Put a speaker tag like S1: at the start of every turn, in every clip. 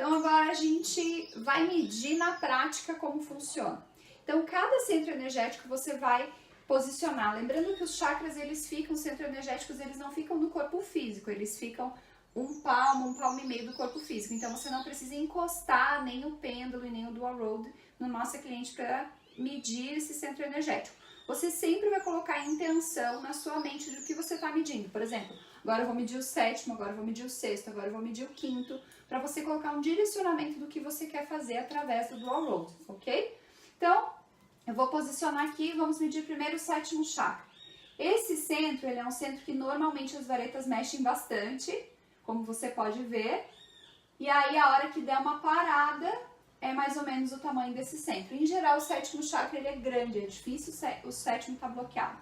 S1: Então agora a gente vai medir na prática como funciona. Então cada centro energético você vai posicionar. Lembrando que os chakras, eles ficam, centros energéticos, eles não ficam no corpo físico, eles ficam um palmo e meio do corpo físico. Então você não precisa encostar nem o pêndulo e nem o dual road no nosso cliente para medir esse centro energético. Você sempre vai colocar a intenção na sua mente do que você está medindo. Por exemplo, agora eu vou medir o sétimo, agora eu vou medir o sexto, agora eu vou medir o quinto, para você colocar um direcionamento do que você quer fazer através do dual road, ok? Então, eu vou posicionar aqui e vamos medir primeiro o sétimo chakra. Esse centro, ele é um centro que normalmente as varetas mexem bastante, como você pode ver. E aí, a hora que der uma parada, é mais ou menos o tamanho desse centro. Em geral, o sétimo chakra ele é grande, é difícil o sétimo estar bloqueado.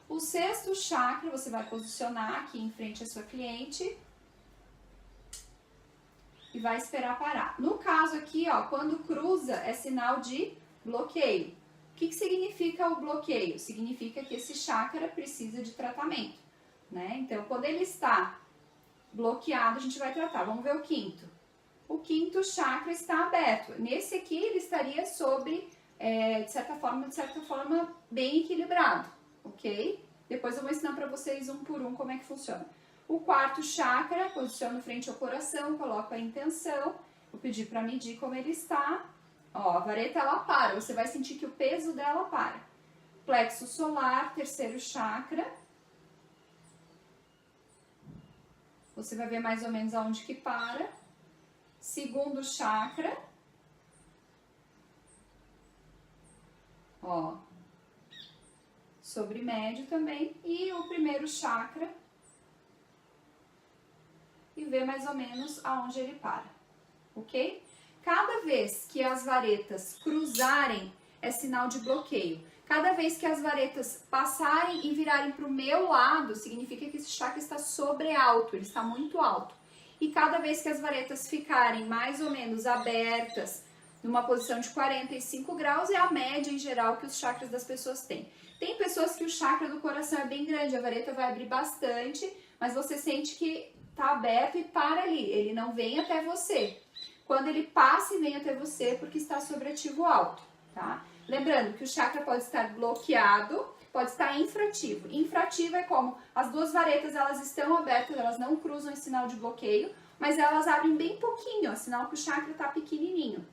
S1: O sexto chakra, você vai posicionar aqui em frente à sua cliente e vai esperar parar. No caso aqui, ó, quando cruza, é sinal de bloqueio. O que significa o bloqueio? Significa que esse chakra precisa de tratamento, né? Então, quando ele está bloqueado, a gente vai tratar. Vamos ver o quinto. O quinto chakra está aberto. Nesse aqui, ele estaria sobre, de certa forma, bem equilibrado, ok? Depois eu vou ensinar para vocês um por um como é que funciona. O quarto chakra, posiciono frente ao coração, coloco a intenção. Vou pedir para medir como ele está. Ó, a vareta ela para, você vai sentir que o peso dela para. Plexo solar, terceiro chakra. Você vai ver mais ou menos aonde que para. Segundo chakra. Ó. Sobre médio também. E o primeiro chakra. E ver mais ou menos aonde ele para. Ok? Cada vez que as varetas cruzarem, é sinal de bloqueio. Cada vez que as varetas passarem e virarem para o meu lado, significa que esse chakra está sobre alto, ele está muito alto. E cada vez que as varetas ficarem mais ou menos abertas, numa posição de 45 graus, é a média em geral que os chakras das pessoas têm. Tem pessoas que o chakra do coração é bem grande, a vareta vai abrir bastante, mas você sente que está aberto e para ali, ele não vem até você. Quando ele passa e vem até você, porque está sobre ativo alto, tá? Lembrando que o chakra pode estar bloqueado, pode estar infrativo. Infrativo é como as duas varetas, elas estão abertas, elas não cruzam em sinal de bloqueio, mas elas abrem bem pouquinho, ó, sinal que o chakra está pequenininho.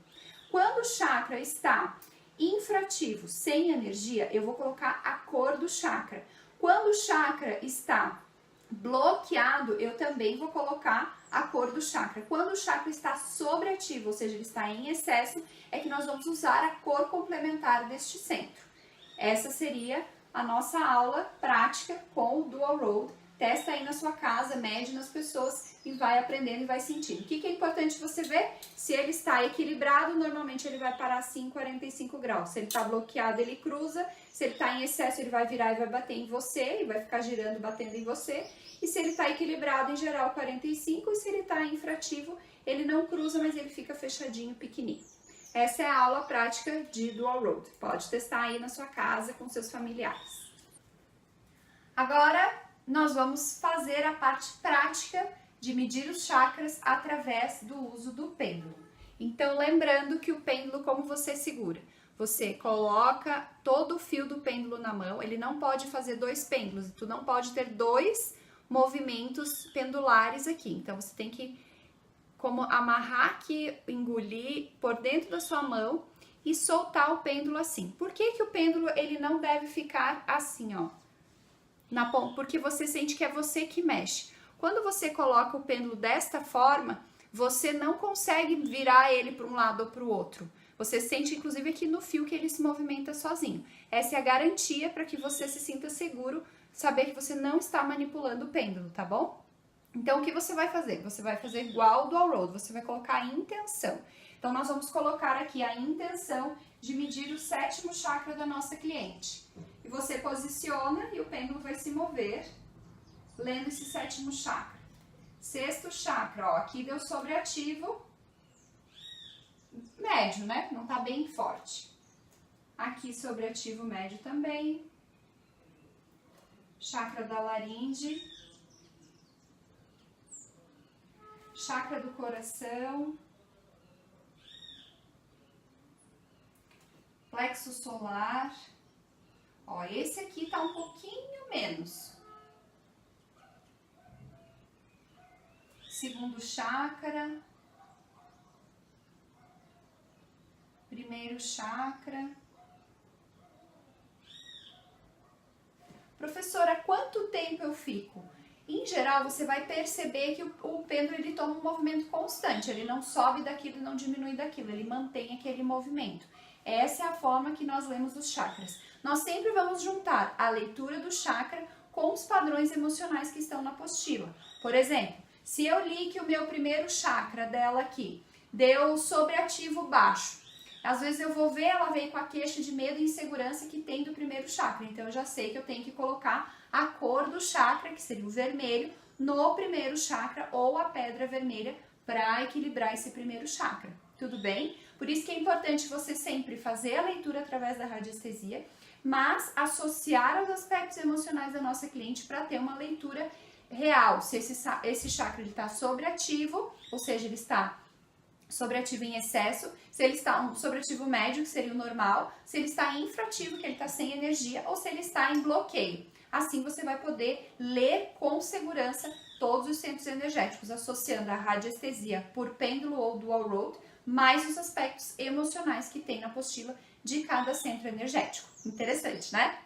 S1: Quando o chakra está infrativo, sem energia, eu vou colocar a cor do chakra. Quando o chakra está bloqueado, eu também vou colocar a cor do chakra. Quando o chakra está sobreativo, ou seja, ele está em excesso, é que nós vamos usar a cor complementar deste centro. Essa seria a nossa aula prática com o Dual Road. Testa aí na sua casa, mede nas pessoas e vai aprendendo e vai sentindo. O que é importante você ver? Se ele está equilibrado, normalmente ele vai parar assim em 45 graus. Se ele está bloqueado, ele cruza. Se ele está em excesso, ele vai virar e vai bater em você e vai ficar girando, batendo em você. E se ele está equilibrado, em geral, 45. E se ele está infrativo, ele não cruza, mas ele fica fechadinho, pequenininho. Essa é a aula prática de Dual Road. Pode testar aí na sua casa com seus familiares. Agora, nós vamos fazer a parte prática de medir os chakras através do uso do pêndulo. Então, lembrando que o pêndulo, como você segura? Você coloca todo o fio do pêndulo na mão, ele não pode fazer dois pêndulos, tu não pode ter dois movimentos pendulares aqui. Então, você tem que como amarrar aqui, engolir por dentro da sua mão e soltar o pêndulo assim. Por que o pêndulo ele não deve ficar assim, ó? Na ponta, porque você sente que é você que mexe. Quando você coloca o pêndulo desta forma, você não consegue virar ele para um lado ou para o outro. Você sente, inclusive, aqui no fio que ele se movimenta sozinho. Essa é a garantia para que você se sinta seguro, saber que você não está manipulando o pêndulo, tá bom? Então, o que você vai fazer? Você vai fazer igual ao Dual Road, você vai colocar a intenção. Então, nós vamos colocar aqui a intenção de medir o sétimo chakra da nossa cliente. E você posiciona e o pêndulo vai se mover, lendo esse sétimo chakra. Sexto chakra, ó, aqui deu sobreativo, médio, né? Não tá bem forte. Aqui sobreativo médio também. Chakra da laringe. Chakra do coração. plexo solar. Ó, esse aqui tá um pouquinho menos. Segundo chakra. Primeiro chakra. Professora, quanto tempo eu fico? Em geral, você vai perceber que o pêndulo ele toma um movimento constante, ele não sobe daquilo e não diminui daquilo, ele mantém aquele movimento. Essa é a forma que nós lemos os chakras. Nós sempre vamos juntar a leitura do chakra com os padrões emocionais que estão na apostila. Por exemplo, se eu li que o meu primeiro chakra dela aqui deu sobreativo baixo, às vezes eu vou ver, ela veio com a queixa de medo e insegurança que tem do primeiro chakra. Então eu já sei que eu tenho que colocar a cor do chakra, que seria o vermelho, no primeiro chakra ou a pedra vermelha para equilibrar esse primeiro chakra. Tudo bem? Por isso que é importante você sempre fazer a leitura através da radiestesia, mas associar aos aspectos emocionais da nossa cliente para ter uma leitura real. Se esse chakra está sobreativo, ou seja, ele está sobreativo em excesso, se ele está um sobreativo médio, que seria o normal, se ele está infrativo, que ele está sem energia, ou se ele está em bloqueio. Assim você vai poder ler com segurança todos os centros energéticos, associando a radiestesia por pêndulo ou dual road, mais os aspectos emocionais que tem na apostila de cada centro energético. Interessante, né?